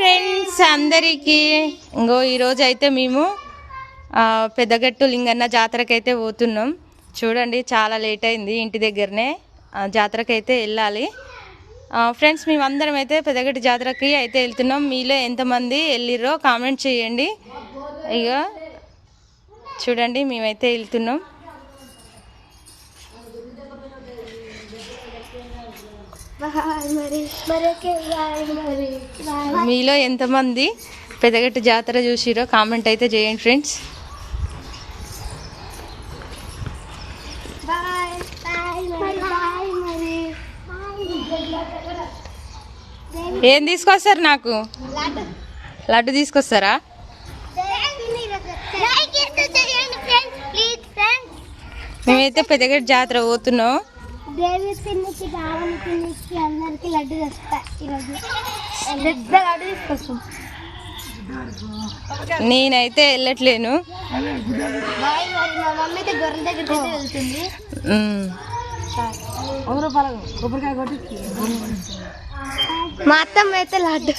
Friends అందరికీ ఇంకో ఈరోజు అయితే మేము పెద్దగట్టు లింగన్న జాతరకి అయితే పోతున్నాం. చూడండి చాలా లేట్ అయింది, ఇంటి దగ్గరనే జాతరకి అయితే వెళ్ళాలి. ఫ్రెండ్స్ మేమందరం అయితే పెద్దగట్టు జాతరకి అయితే వెళ్తున్నాం. మీలో ఎంతమంది వెళ్ళిర్రో కామెంట్ చేయండి. ఇక చూడండి మేమైతే వెళ్తున్నాం. మీలో ఎంతమంది పెద్దగట్టు జాతర చూసిరో కామెంట్ అయితే చేయండి ఫ్రెండ్స్. ఏం తీసుకొస్తారు? నాకు లడ్డు తీసుకొస్తారా? మేమైతే పెద్దగట్టు జాతర పోతున్నాం. దేవి పిన్నికి రావణ పిన్నికి అందరికి లడ్డు తెస్తా. ఈరోజు పెద్ద లడ్డు తీసుకొస్తాం. నేనైతే వెళ్ళట్లేను. మా మమ్మీ అయితే గొర్రెల దగ్గరికి అయితే వెళ్తుంది. మా అత్తమ్మ అయితే లడ్డు